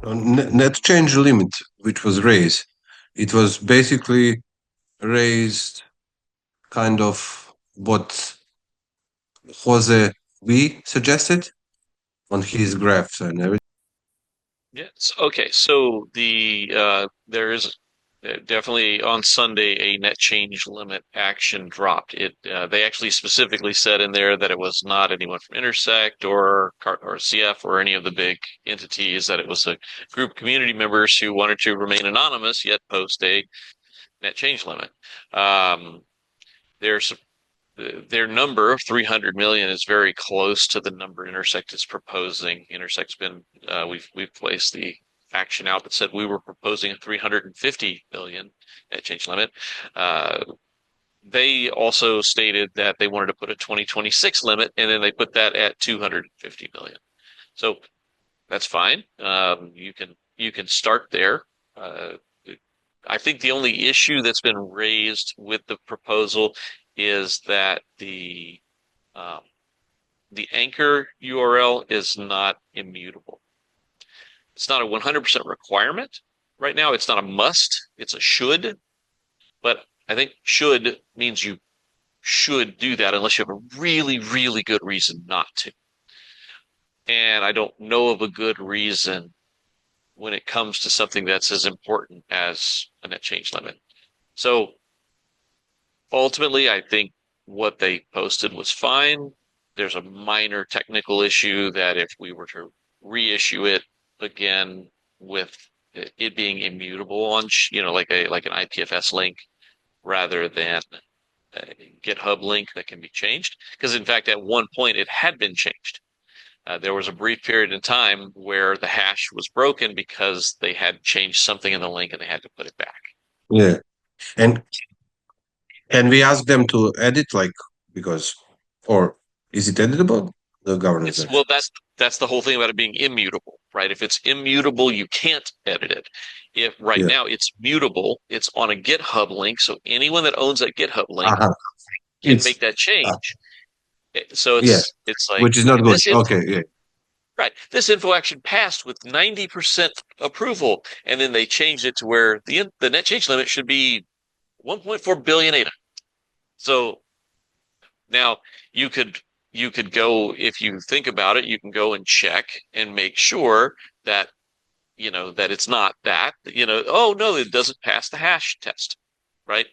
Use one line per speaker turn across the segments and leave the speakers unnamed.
Net change limit, which was raised, it was basically raised kind of what Jose V suggested on his graphs and everything.
Yes. Okay. So there is definitely on Sunday a net change limit action dropped. They actually specifically said in there that it was not anyone from Intersect or CF or any of the big entities, that it was a group of community members who wanted to remain anonymous yet post a net change limit. Um, there's their number of 300 million is very close to the number Intersect is proposing. Intersect's been we've placed the action out that said we were proposing a 350 million net change limit. Uh, they also stated that they wanted to put a 2026 limit, and then they put that at 250 million. So that's fine. You can start there. Uh, I think the only issue that's been raised with the proposal is that um, the anchor URL is not immutable. It's not a 100% requirement right now. It's not a must. It's a should, but I think should means you should do that unless you have a really, really good reason not to. And I don't know of a good reason when it comes to something that's as important as a net change limit. So ultimately, I think what they posted was fine. There's a minor technical issue that if we were to reissue it again with it being immutable on, like an IPFS link rather than a GitHub link that can be changed. Because in fact, at one point it had been changed. There was a brief period in time where the hash was broken because they had changed something in the link and they had to put it back.
Yeah. And can we ask them to edit, like, because, or is it editable? The governance
It's well,
action.
that's the whole thing about it being immutable, right? If it's immutable, you can't edit it. If right
Yeah.
now it's mutable, it's on a GitHub link, so anyone that owns that GitHub link
Uh-huh.
can
It's,
make that
uh,
change. So
yes,
it's like,
which is not
okay,
good. Okay. Yeah.
this info action passed with 90% approval, and then they changed it to where the net change limit should be 1.4 billion ADA. So now you could you could go, if you think about it, you can go and check and make sure that that it's not that, oh no, it doesn't pass the hash test, right?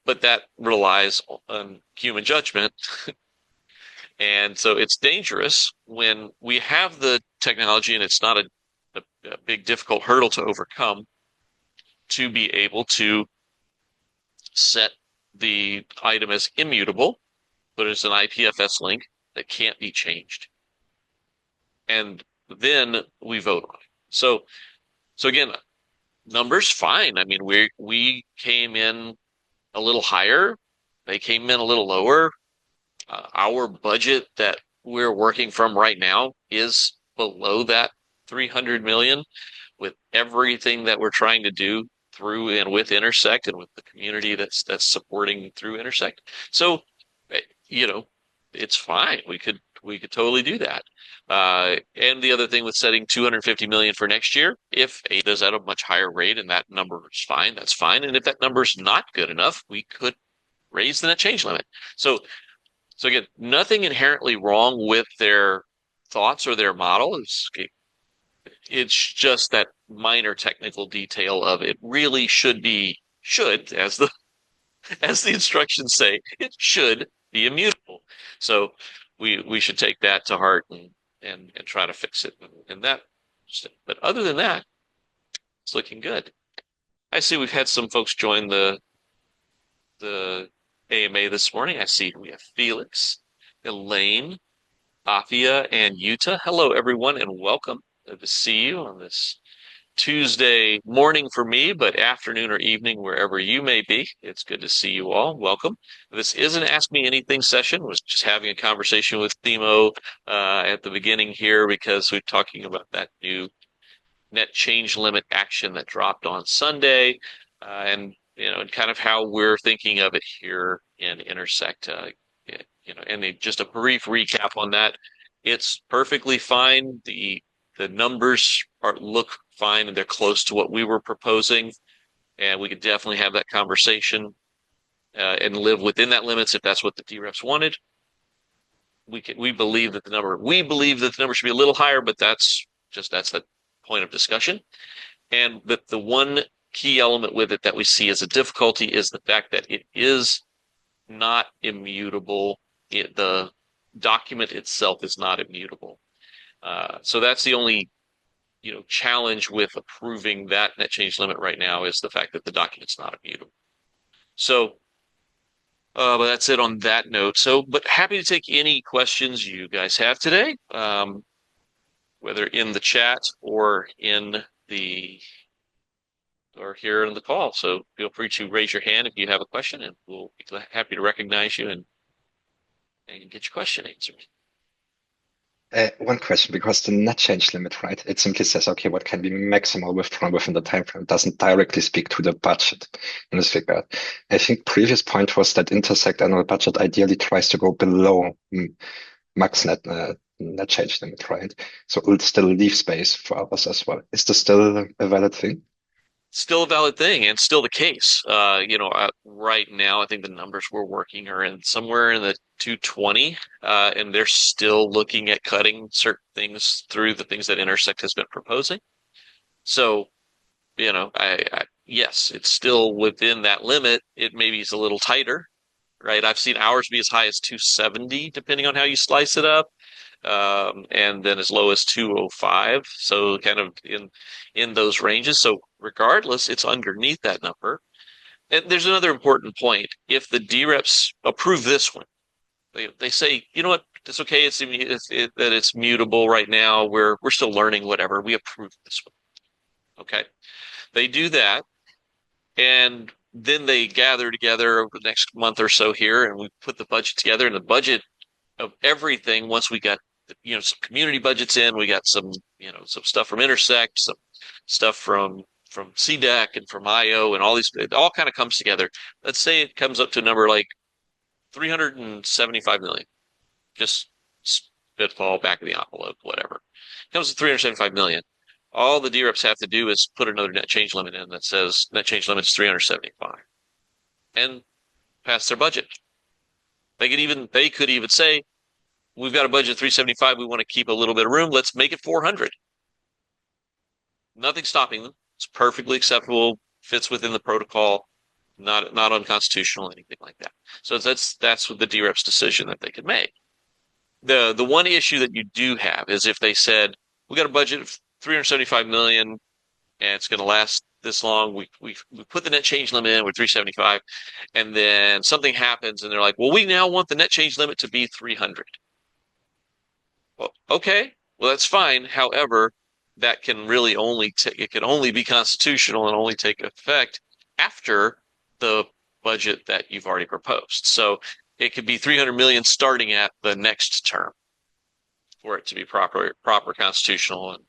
But that relies on human judgment. And so it's dangerous when we have the technology and it's not a big difficult hurdle to overcome to be able to set the item as immutable, but it's an IPFS link that can't be changed. And then we vote on it. So again, numbers fine. I mean, we came in a little higher. They came in a little lower. Our budget that we're working from right now is below that 300 million with everything that we're trying to do through and with Intersect and with the community that's supporting through Intersect. So, eh, you know, it's fine. We could totally do that. And the other thing with setting 250 million for next year, if ADA's at a much higher rate and that number is fine, that's fine. And if that number is not good enough, we could raise the net change limit. So again, nothing inherently wrong with their thoughts or their model. It's just that minor technical detail of it really should, as the instructions say, it should be immutable. So we should take that to heart and try to fix it. And that, but other than that, it's looking good. I see we've had some folks join the AMA this morning. I see we have Felix, Elaine, Afia, and Yuta. Hello, everyone, and welcome. Good to see you on this Tuesday morning for me, but afternoon or evening wherever you may be. It's good to see you all. Welcome. This is an Ask Me Anything session. Was just having a conversation with Simo at the beginning here because we're talking about that new net change limit action that dropped on Sunday, and kind of how we're thinking of it here in Intersect. And just a brief recap on that. It's perfectly fine. The numbers look fine and they're close to what we were proposing, and we could definitely have that conversation and live within that limits if that's what the DReps wanted. We believe that the number should be a little higher, but that's the point of discussion. And that the one key element with it that we see as a difficulty is the fact that it is not immutable. The document itself is not immutable. So that's the only challenge with approving that net change limit right now is the fact that the document's not immutable. So, but that's it on that note. So, but happy to take any questions you guys have today, whether in the chat or here in the call. So feel free to raise your hand if you have a question, and we'll be happy to recognize you and get your question answered.
One question, because the net change limit, right? It simply says, okay, what can be maximal withdrawn within the time frame. It doesn't directly speak to the budget in this regard. I think previous point was that Intersect annual budget ideally tries to go below max net change limit, right? So it will still leave space for others as well. Is this still a valid thing?
Still a valid thing and still the case. Right now, I think the numbers we're working are in somewhere in the 220, and they're still looking at cutting certain things through the things that Intersect has been proposing. So, yes, it's still within that limit. It maybe is a little tighter, right? I've seen ours be as high as 270, depending on how you slice it up. And then as low as 205. So kind of in those ranges. So regardless, it's underneath that number. And there's another important point. If the DReps approve this one, they say, you know what, it's okay. That it's mutable right now. We're still learning, whatever. We approve this one. Okay. They do that. And then they gather together over the next month or so here, and we put the budget together, and the budget of everything, once we got some community budgets in, we got some stuff from Intersect, some stuff from CDEC and from IO, and all these, it all kind of comes together. Let's say it comes up to a number like 375 million. Just spitball, back of the envelope, whatever. It comes to 375 million. All the DReps have to do is put another net change limit in that says net change limit is 375 and pass their budget. They could even say, we've got a budget of 375. We want to keep a little bit of room. Let's make it 400. Nothing stopping them. It's perfectly acceptable, fits within the protocol, not unconstitutional, anything like that. So that's what the DReps decision that they could make. The one issue that you do have is if they said, we got a budget of 375 million and it's going to last this long. We put the net change limit in with 375, and then something happens and they're like, well, we now want the net change limit to be 300. Well, okay, well, that's fine. However, that can really it can only be constitutional and only take effect after the budget that you've already proposed. So it could be 300 million starting at the next term for it to be proper constitutional and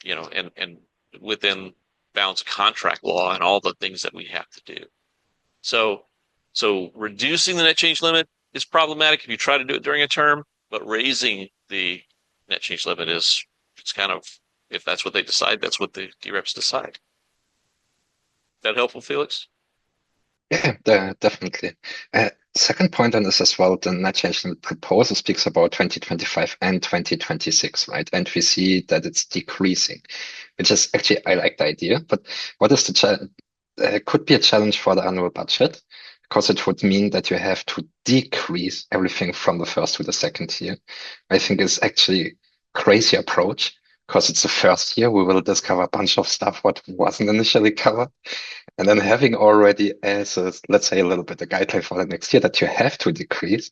and within bounds of contract law and all the things that we have to do. So reducing the net change limit is problematic if you try to do it during a term, but raising the net change limit it's kind of, if that's what they decide, that's what the DReps decide. Is that helpful, Felix?
Yeah, definitely. Second point on this as well, the net change limit proposal speaks about 2025 and 2026, right? And we see that it's decreasing, which is actually, I like the idea, but what is the challenge? Could be a challenge for the annual budget, because it would mean that you have to decrease everything from the first to the second year. I think it's actually a crazy approach, because it's the first year we will discover a bunch of stuff what wasn't initially covered. And then having already as let's say a little bit a guideline for the next year that you have to decrease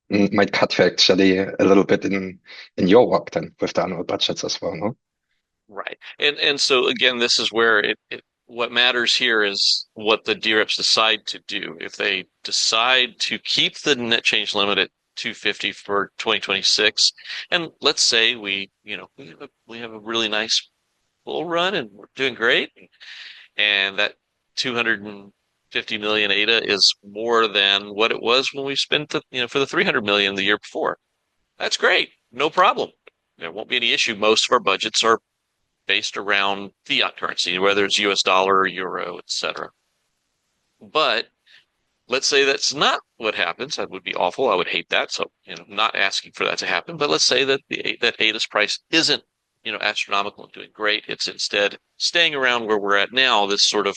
might cut you actually a little bit in your work then with the annual budgets as well, no?
Right. And so again, this is where what matters here is what the DReps decide to do. If they decide to keep the net change limit at 250 for 2026, and let's say we have a really nice bull run and we're doing great, and that 250 million ADA is more than what it was when we spent for the 300 million the year before. That's great. No problem. There won't be any issue. Most of our budgets are based around fiat currency, whether it's US dollar or euro, etc. But let's say that's not what happens. That would be awful. I would hate that. So, not asking for that to happen. But let's say that that ADA's price isn't, astronomical and doing great. It's instead staying around where we're at now, this sort of,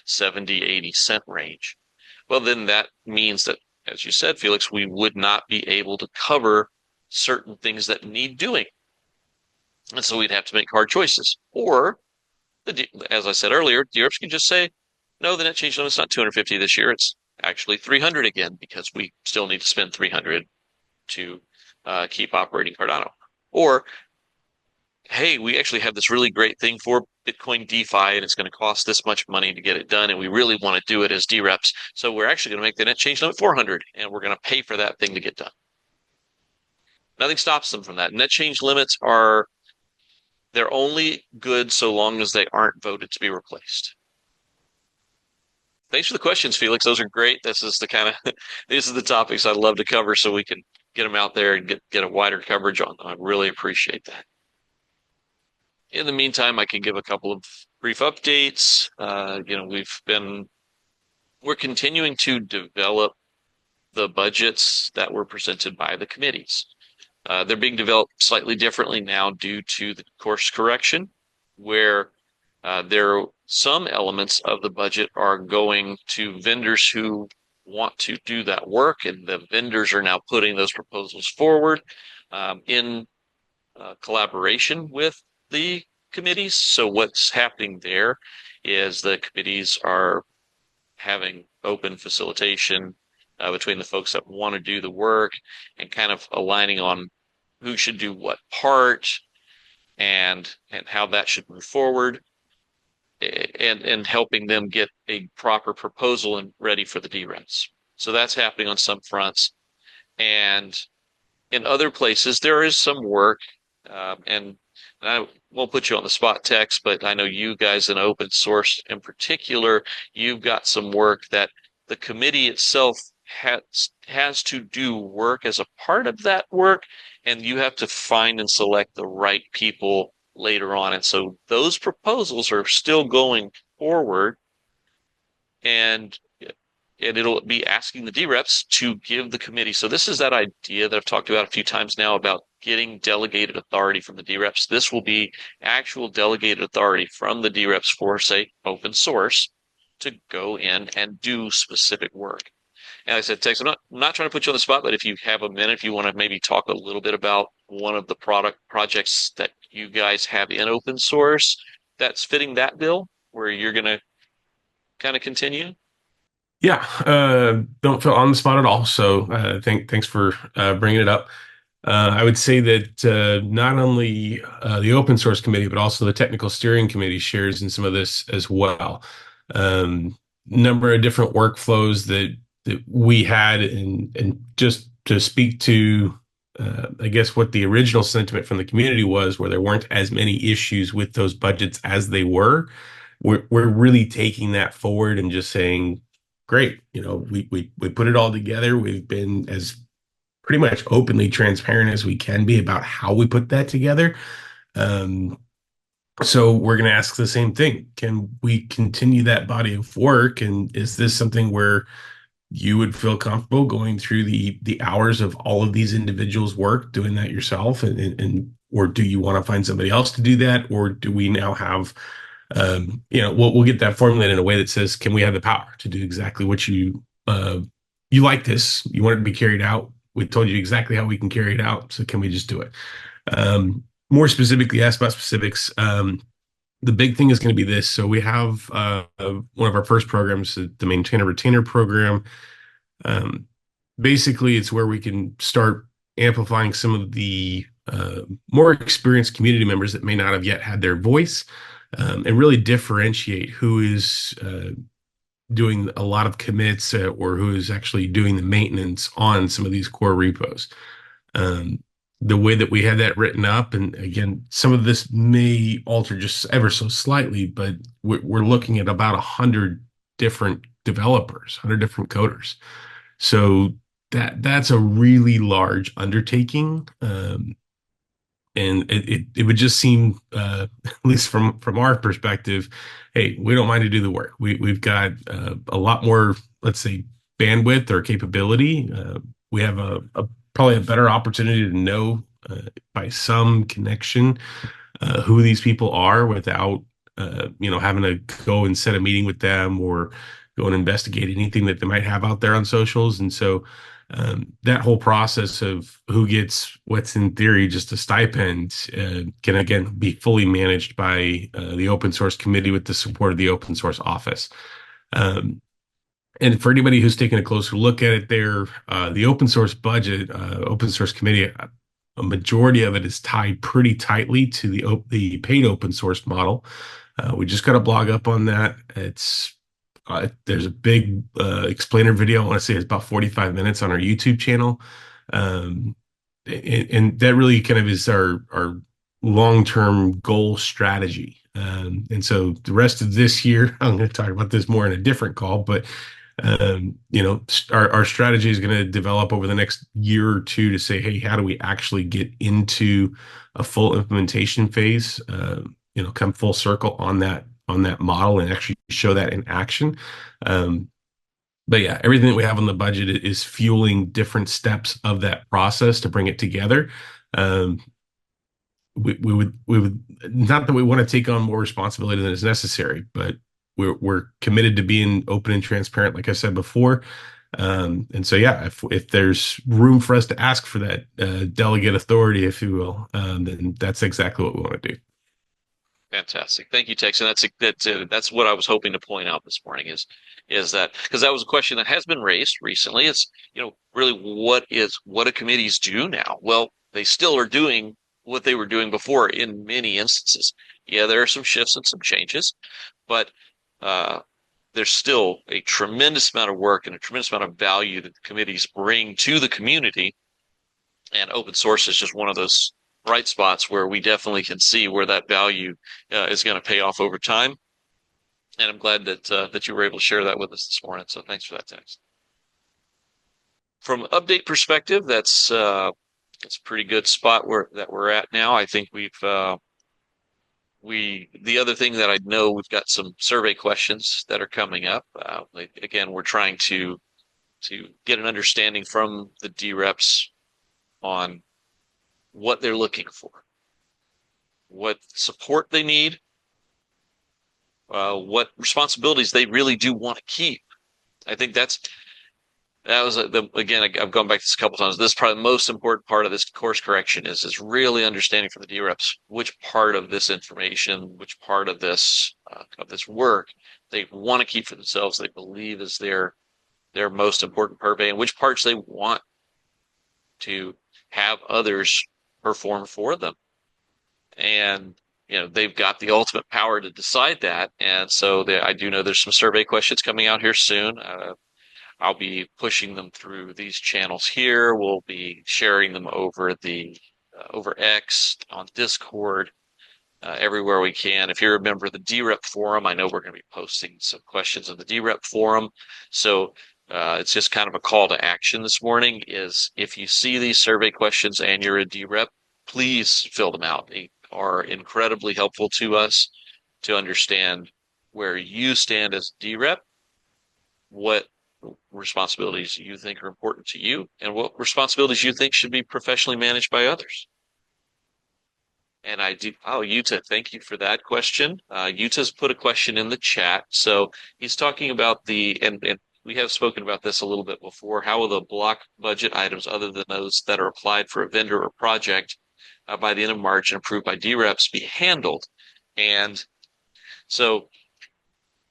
70, 80 cent range. Well, then that means that, as you said, Felix, we would not be able to cover certain things that need doing. And so we'd have to make hard choices. Or, as I said earlier, DReps can just say, no, the net change limit's not 250 this year. It's actually 300 again, because we still need to spend 300 to keep operating Cardano. Or, hey, we actually have this really great thing for Bitcoin DeFi, and it's going to cost this much money to get it done, and we really want to do it as DReps. So we're actually going to make the net change limit 400, and we're going to pay for that thing to get done. Nothing stops them from that. Net change limits they're only good so long as they aren't voted to be replaced. Thanks for the questions, Felix. Those are great. This is these are the topics I love to cover, so we can get them out there and get a wider coverage on them. I really appreciate that. In the meantime, I can give a couple of brief updates. We're continuing to develop the budgets that were presented by the committees. They're being developed slightly differently now due to the course correction, where some elements of the budget are going to vendors who want to do that work, and the vendors are now putting those proposals forward in collaboration with the committees. So what's happening there is the committees are having open facilitation between the folks that want to do the work, and kind of aligning on who should do what part and how that should move forward, and helping them get a proper proposal and ready for the DReps. So that's happening on some fronts. And in other places, there is some work, and I won't put you on the spot, Tex, but I know you guys in open source in particular, you've got some work that the committee itself has to do work as a part of that work, and you have to find and select the right people later on. And so those proposals are still going forward, and it'll be asking the DReps to give the committee. So this is that idea that I've talked about a few times now about getting delegated authority from the DReps. This will be actual delegated authority from the DReps for, say, open source, to go in and do specific work. And like I said, Tex, I'm not trying to put you on the spot, but if you have a minute, if you want to maybe talk a little bit about one of the projects that you guys have in open source that's fitting that bill, where you're going to kind of continue.
Yeah, don't feel on the spot at all. So thanks for bringing it up. I would say that not only the open source committee, but also the technical steering committee shares in some of this as well. Number of different workflows that we had, and just to speak to, I guess, what the original sentiment from the community was, where there weren't as many issues with those budgets as they were. We're really taking that forward and just saying, great, we put it all together. We've been as pretty much openly transparent as we can be about how we put that together. So we're going to ask the same thing. Can we continue that body of work? And is this something where you would feel comfortable going through the hours of all of these individuals' work, doing that yourself? And or do you want to find somebody else to do that? Or do we now have, we'll get that formulated in a way that says, can we have the power to do exactly what you like this, you want it to be carried out. We told you exactly how we can carry it out. So can we just do it? More specifically, asked about specifics. The big thing is going to be this. So we have one of our first programs, the maintainer retainer program. Basically, it's where we can start amplifying some of the more experienced community members that may not have yet had their voice, and really differentiate who is doing a lot of commits or who is actually doing the maintenance on some of these core repos. The way that we had that written up, and again, some of this may alter just ever so slightly, but we're looking at about 100 different developers, 100 different coders. So that's a really large undertaking. And And it would just seem, at least from our perspective, hey, we don't mind to do the work. We've got a lot more, let's say, bandwidth or capability. We have probably a better opportunity to know by some connection who these people are without having to go and set a meeting with them or go and investigate anything that they might have out there on socials. And so that whole process of who gets what's in theory just a stipend can again be fully managed by the open source committee with the support of the open source office. And for anybody who's taking a closer look at it there, the open source budget, open source committee, a majority of it is tied pretty tightly to the paid open source model. We just got a blog up on that. There's a big explainer video. I want to say it's about 45 minutes on our YouTube channel. And that really kind of is our long-term goal strategy. And so the rest of this year, I'm going to talk about this more in a different call, but our strategy is going to develop over the next year or two to say, hey, how do we actually get into a full implementation phase? Come full circle on that model and actually show that in action. But yeah, everything that we have on the budget is fueling different steps of that process to bring it together. We would not that we want to take on more responsibility than is necessary, but we're committed to being open and transparent, like I said before. And so, yeah, if there's room for us to ask for that delegate authority, if you will, then that's exactly what we want to do.
Fantastic. Thank you, Tex. And that's what I was hoping to point out this morning is that because that was a question that has been raised recently. It's, really what do committees do now? Well, they still are doing what they were doing before in many instances. Yeah, there are some shifts and some changes, but there's still a tremendous amount of work and a tremendous amount of value that the committees bring to the community. And open source is just one of those bright spots where we definitely can see where that value is going to pay off over time. And I'm glad that you were able to share that with us this morning. So thanks for that, Tex. From an update perspective, that's a pretty good spot that we're at now. I think the other thing that I know, we've got some survey questions that are coming up. Again, we're trying to get an understanding from the DReps on what they're looking for, what support they need, what responsibilities they really do want to keep. I think that was again, I've gone back to this a couple times. This is probably the most important part of this course correction is really understanding from the DReps which part of this information, which part of this work they want to keep for themselves, they believe is their most important purvey, and which parts they want to have others perform for them. And they've got the ultimate power to decide that. And so I do know there's some survey questions coming out here soon. I'll be pushing them through these channels here. We'll be sharing them over over X, on Discord, everywhere we can. If you're a member of the DRep forum, I know we're going to be posting some questions in the DRep forum. So it's just kind of a call to action this morning is if you see these survey questions and you're a DRep, please fill them out. They are incredibly helpful to us to understand where you stand as DRep, what responsibilities you think are important to you, and what responsibilities you think should be professionally managed by others. And Yuta, thank you for that question. Yuta's put a question in the chat. So he's talking about and we have spoken about this a little bit before. How will the block budget items, other than those that are applied for a vendor or project by the end of March and approved by DReps, be handled? And so,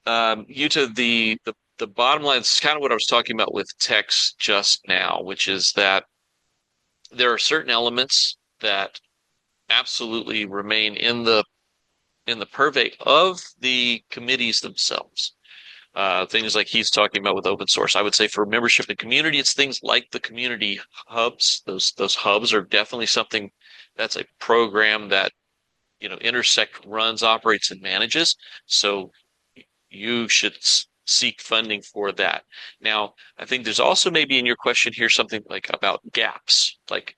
Yuta, the bottom line is kind of what I was talking about with Tex just now, which is that there are certain elements that absolutely remain in the purvey of the committees themselves. Things like he's talking about with open source. I would say for membership and community, it's things like the community hubs. Those hubs are definitely something that's a program that Intersect runs, operates, and manages. So you should seek funding for that. Now, I think there's also maybe in your question here something like about gaps. Like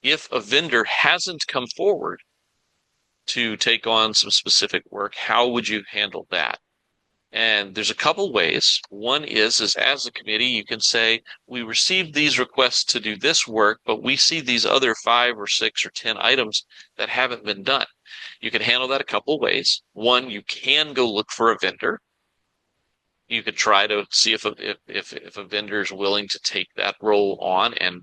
if a vendor hasn't come forward to take on some specific work, how would you handle that? And there's a couple ways. One is as a committee, you can say, we received these requests to do this work, but we see these other 5 or 6 or 10 items that haven't been done. You can handle that a couple ways. One, you can go look for a vendor. You could try to see if a vendor is willing to take that role on and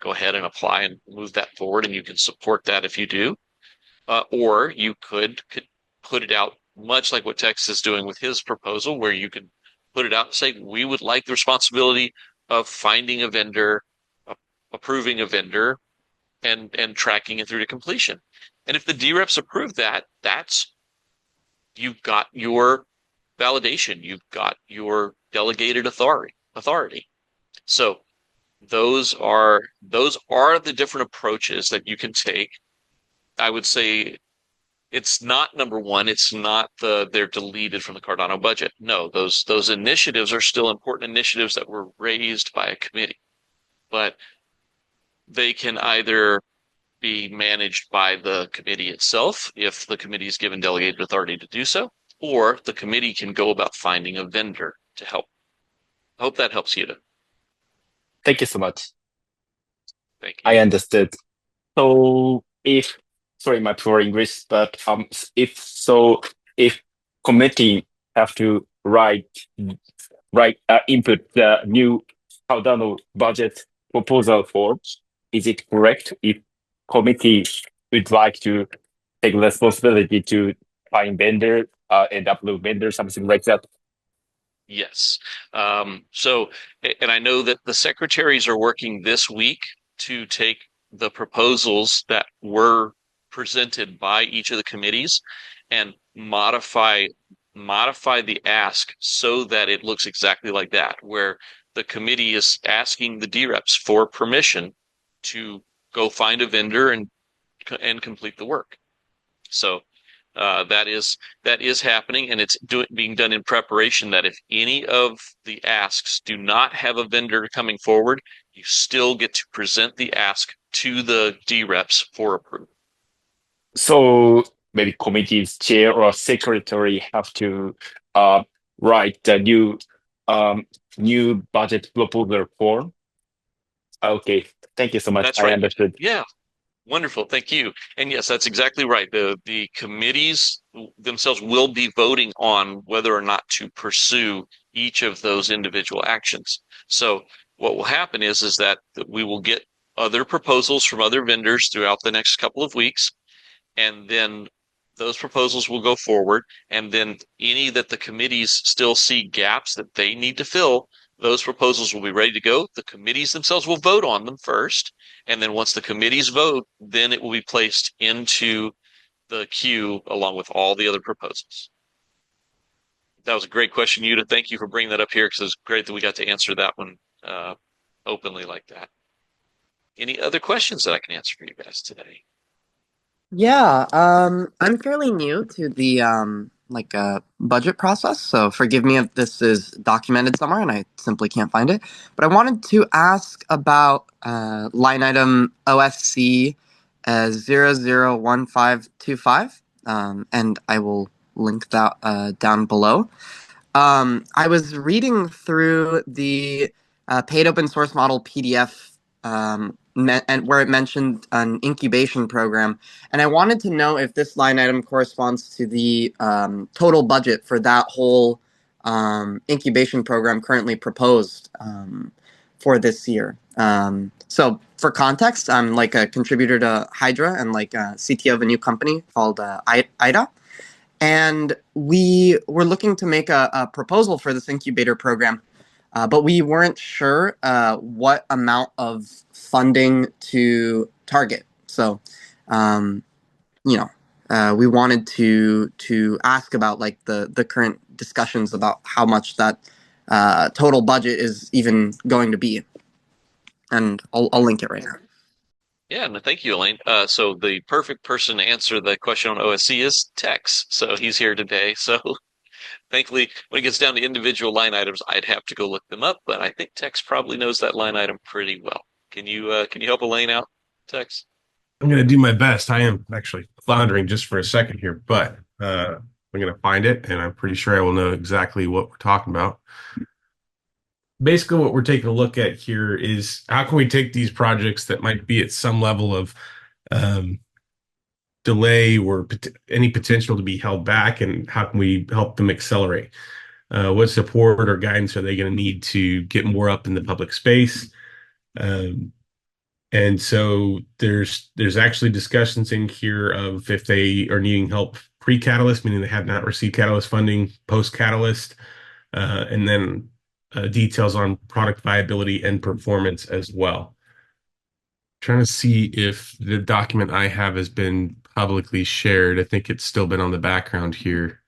go ahead and apply and move that forward, and you can support that if you do. Or you could put it out much like what Tex is doing with his proposal, where you could put it out and say, we would like the responsibility of finding a vendor, approving a vendor, and tracking it through to completion. And if the DReps approve that, you've got your validation, you've got your delegated authority. So those are the different approaches that you can take. I would say it's not number one. It's not they're deleted from the Cardano budget. No, those initiatives are still important initiatives that were raised by a committee, but they can either be managed by the committee itself if the committee is given delegated authority to do so, or the committee can go about finding a vendor to help. I hope that helps you.
Thank you so much.
Thank you.
I understood. So sorry, my poor English, but if committee have to input the new Cardano budget proposal form, is it correct if committee would like to take responsibility to find vendor and upload vendor, something like that?
Yes. So, and I know that the secretaries are working this week to take the proposals that were presented by each of the committees and modify the ask so that it looks exactly like that, where the committee is asking the DReps for permission to go find a vendor and complete the work. So that is happening, and it's being done in preparation that if any of the asks do not have a vendor coming forward, you still get to present the ask to the DReps for approval.
So maybe committee's chair or secretary have to write the new budget proposal form. Okay, thank you so much.
That's right.
I understood.
Yeah, wonderful. Thank you. And yes, that's exactly right. The committees themselves will be voting on whether or not to pursue each of those individual actions. So what will happen is that we will get other proposals from other vendors throughout the next couple of weeks, and then those proposals will go forward, and then any that the committees still see gaps that they need to fill, those proposals will be ready to go. The committees themselves will vote on them first, and then once the committees vote, then it will be placed into the queue along with all the other proposals. That was a great question, Yuta. Thank you for bringing that up here, because it's great that we got to answer that one openly like that. Any other questions that I can answer for you guys today?
Yeah, I'm fairly new to the budget process, so forgive me if this is documented somewhere and I simply can't find it. But I wanted to ask about line item OSC 001525, and I will link that down below. I was reading through the paid open source model PDF and where it mentioned an incubation program, and I wanted to know if this line item corresponds to the total budget for that whole incubation program currently proposed for this year. So for context, I'm like a contributor to Hydra and like a CTO of a new company called IDA. And we were looking to make a proposal for this incubator program, but we weren't sure what amount of funding to target. So, we wanted to ask about like the current discussions about how much that total budget is even going to be. And I'll link it right now.
Yeah, no, thank you, Elaine. So the perfect person to answer the question on OSC is Tex. So he's here today. So thankfully, when it gets down to individual line items, I'd have to go look them up. But I think Tex probably knows that line item pretty well. Can you help Elaine out, Tex?
I'm going to do my best. I am actually floundering just for a second here, but I'm going to find it, and I'm pretty sure I will know exactly what we're talking about. Basically, what we're taking a look at here is how can we take these projects that might be at some level of um, delay or any potential to be held back, and how can we help them accelerate? What support or guidance are they going to need to get more up in the public space? And so there's actually discussions in here of if they are needing help pre-Catalyst, meaning they have not received Catalyst funding, post-Catalyst, and then details on product viability and performance as well. Trying to see if the document I have has been publicly shared. I think it's still been on the background here.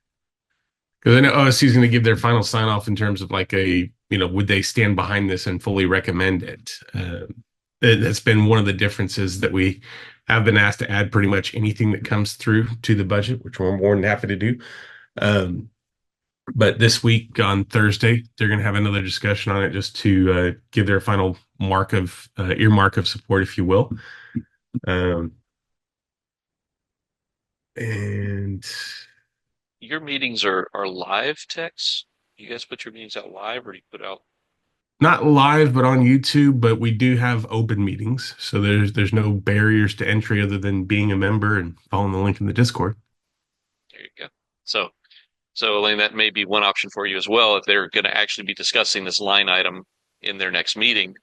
Because I know OSC is going to give their final sign off in terms of like would they stand behind this and fully recommend it? That's been one of the differences that we have been asked to add pretty much anything that comes through to the budget, which we're more than happy to do. But this week on Thursday, they're going to have another discussion on it just to give their final earmark of support, if you will. And
your meetings are live, Tex? You guys put your meetings out live, or do you put out?
Not live, but on YouTube. But we do have open meetings, so there's no barriers to entry other than being a member and following the link in the Discord.
There you go. So Elaine, that may be one option for you as well. If they're going to actually be discussing this line item in their next meeting,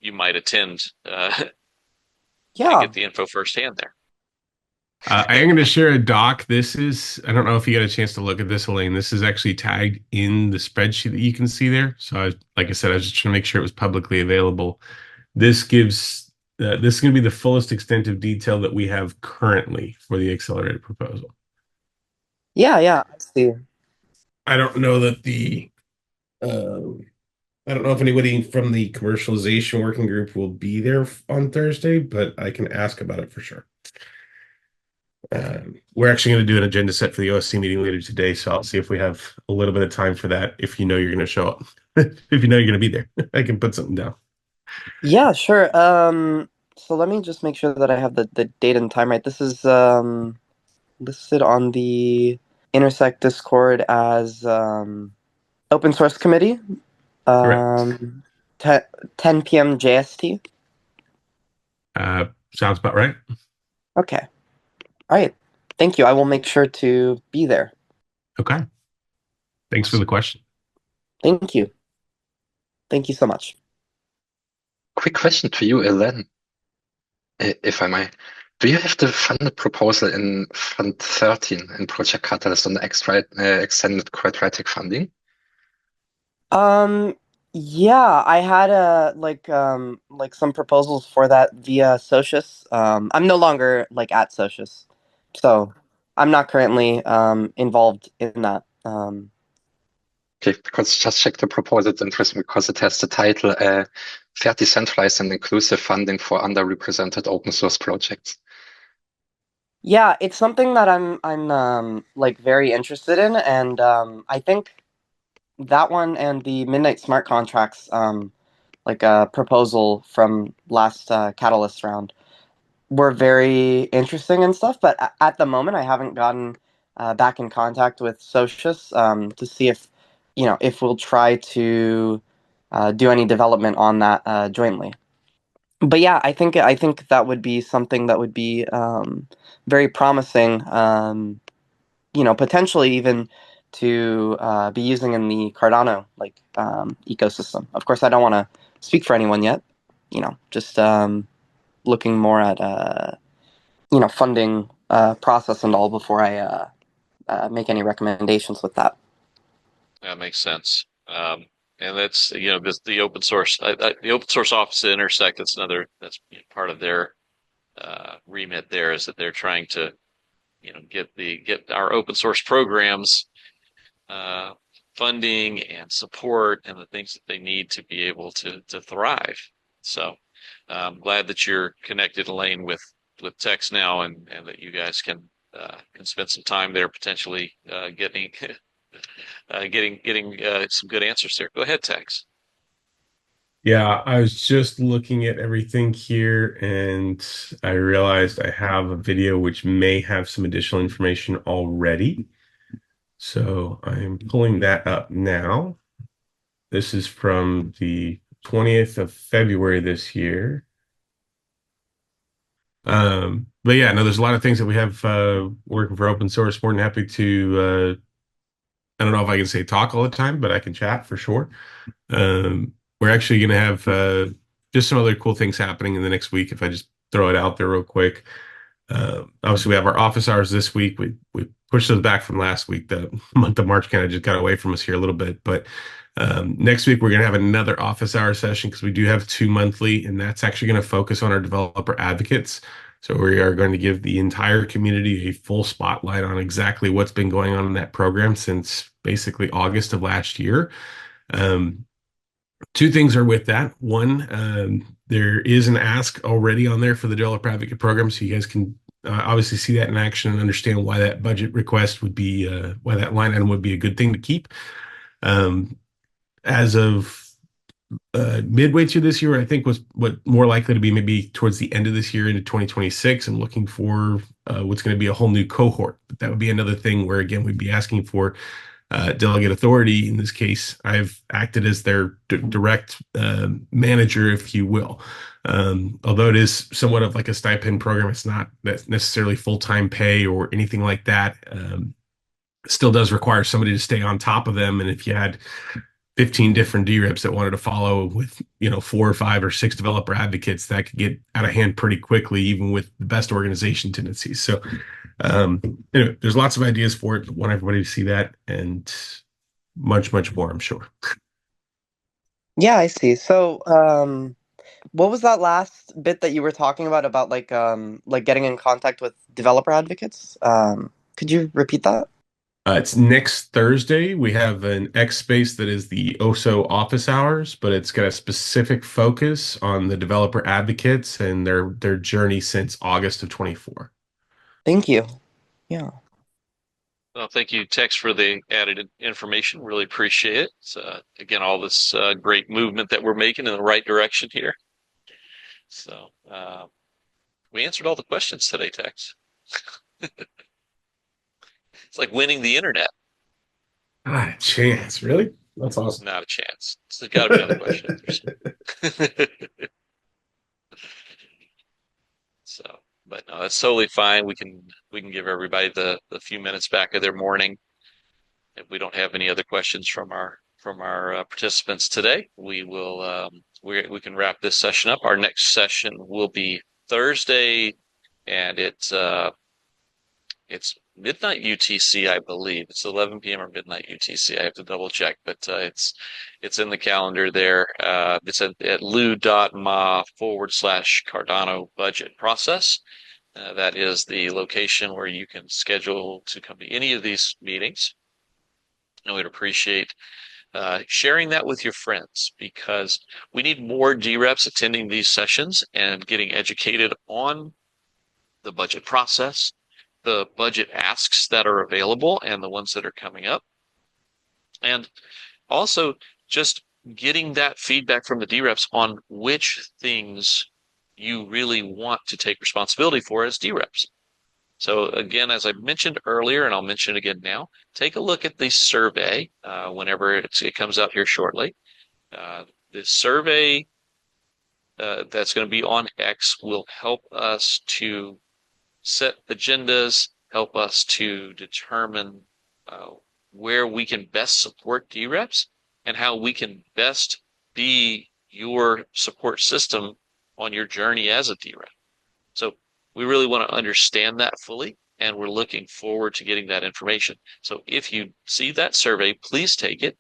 you might attend and get the info firsthand there.
I am going to share a doc. I don't know if you got a chance to look at this, Elaine. This is actually tagged in the spreadsheet that you can see there. So like I said, I was just trying to make sure it was publicly available. This is going to be the fullest extent of detail that we have currently for the accelerated proposal.
Yeah, I see.
I don't know that I don't know if anybody from the commercialization working group will be there on Thursday, but I can ask about it for sure. We're actually going to do an agenda set for the OSC meeting later today, so I'll see if we have a little bit of time for that. If you know you're going to show up, if you know you're going to be there, I can put something down.
Yeah, sure. So let me just make sure that I have the date and time right. This is listed on the Intersect Discord as open source committee. 10 p.m. JST.
Sounds about right.
Okay. All right. Thank you. I will make sure to be there.
Okay. Thanks for the question.
Thank you. Thank you so much.
Quick question to you, Elaine, if I may. Do you have the funded proposal in Fund 13 in Project Catalyst on the extended quadratic funding?
Yeah, I had like some proposals for that via Socius. I'm no longer like at Socius, so I'm not currently involved in that.
Okay, because just check the proposal. It's interesting because it has the title Fair, Decentralized and Inclusive Funding for Underrepresented Open Source Projects.
Yeah, it's something that I'm like very interested in, and I think that one and the Midnight Smart Contracts like a proposal from last Catalyst round were very interesting and stuff. But at the moment, I haven't gotten back in contact with Socius to see if we'll try to do any development on that jointly. But yeah, I think that would be something that would be very promising. Potentially even to be using in the Cardano ecosystem. Of course, I don't want to speak for anyone yet. Just looking more at funding process and all before I make any recommendations with that.
That makes sense. And that's the open source office at Intersect. That's part of their remit. There is that they're trying to get our open source programs funding and support and the things that they need to be able to thrive. So I'm glad that you're connected, Elaine, with Tex now, and that you guys can spend some time there potentially getting some good answers there. Go ahead, Tex.
Yeah, I was just looking at everything here and I realized I have a video which may have some additional information already. So I'm pulling that up now. This is from the 20th of February this year. But yeah, no, there's a lot of things that we have working for open source. More than happy to I don't know if I can say talk all the time, but I can chat for sure. We're actually going to have just some other cool things happening in the next week. If I just throw it out there real quick. Obviously, we have our office hours this week. We pushed those back from last week. The month of March kind of just got away from us here a little bit, but next week we're going to have another office hour session because we do have two monthly, and that's actually going to focus on our developer advocates. So we are going to give the entire community a full spotlight on exactly what's been going on in that program since basically August of last year. Um, Two things are with that. One, there is an ask already on there for the developer advocate program, so you guys can obviously see that in action and understand why that budget request would be, why that line item would be a good thing to keep. As of midway through this year, I think was what more likely to be maybe towards the end of this year into 2026. I'm looking for what's going to be a whole new cohort. But that would be another thing where, again, we'd be asking for delegate authority. In this case, I've acted as their direct manager, if you will. Although it is somewhat of like a stipend program, it's not necessarily full-time pay or anything like that. It still does require somebody to stay on top of them. And if you had 15 different DReps that wanted to follow with, 4 or 5 or 6 developer advocates, that could get out of hand pretty quickly, even with the best organization tendencies. So anyway, there's lots of ideas for it. Want everybody to see that and much, much more, I'm sure.
Yeah, I see. So, what was that last bit that you were talking about like getting in contact with developer advocates? Could you repeat that?
It's next Thursday. We have an X space that is the OSO office hours, but it's got a specific focus on the developer advocates and their journey since August of 24.
Thank you. Yeah.
Well, thank you, Tex, for the added information. Really appreciate it. So, again, all this great movement that we're making in the right direction here. So we answered all the questions today, Tex. It's like winning the internet.
Not a chance, really? That's awesome.
Not a chance. There's got to be another question. So, but no, that's totally fine. We can give everybody the few minutes back of their morning. If we don't have any other questions from our participants today, we will we can wrap this session up. Our next session will be Thursday, and it's midnight UTC, I believe. It's 11 p.m. or midnight UTC. I have to double check, but it's in the calendar there. It's at lu.ma/Cardano budget process. That is the location where you can schedule to come to any of these meetings. And we'd appreciate sharing that with your friends because we need more DReps attending these sessions and getting educated on the budget process, the budget asks that are available and the ones that are coming up. And also just getting that feedback from the DReps on which things you really want to take responsibility for as DReps. So again, as I mentioned earlier, and I'll mention it again now, take a look at the survey whenever it comes out here shortly. The survey that's going to be on X will help us to set agendas, help us to determine where we can best support DReps and how we can best be your support system on your journey as a DRep. So we really want to understand that fully, and we're looking forward to getting that information. So if you see that survey, please take it,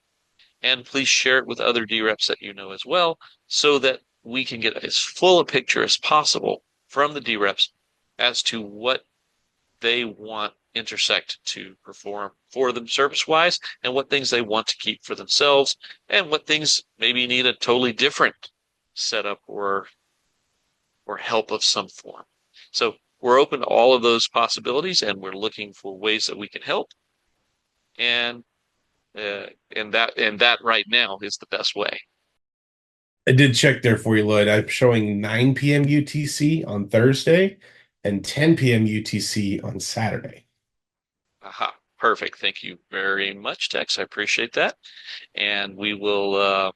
and please share it with other DReps that you know as well, so that we can get as full a picture as possible from the DReps as to what they want Intersect to perform for them service-wise, and what things they want to keep for themselves, and what things maybe need a totally different setup or help of some form. So we're open to all of those possibilities, and we're looking for ways that we can help. And that right now is the best way.
I did check there for you, Lloyd. I'm showing 9 p.m. UTC on Thursday and 10 p.m. UTC on Saturday.
Aha, perfect. Thank you very much, Tex. I appreciate that. And we will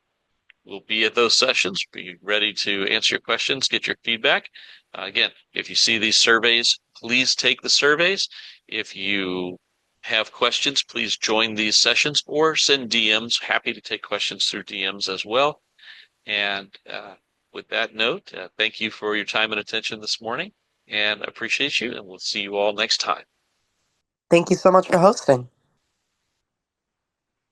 we'll be at those sessions, be ready to answer your questions, get your feedback. Again, if you see these surveys, please take the surveys. If you have questions, please join these sessions or send DMs. Happy to take questions through DMs as well. And with that note, thank you for your time and attention this morning, and appreciate you, and we'll see you all next time.
Thank you so much for hosting.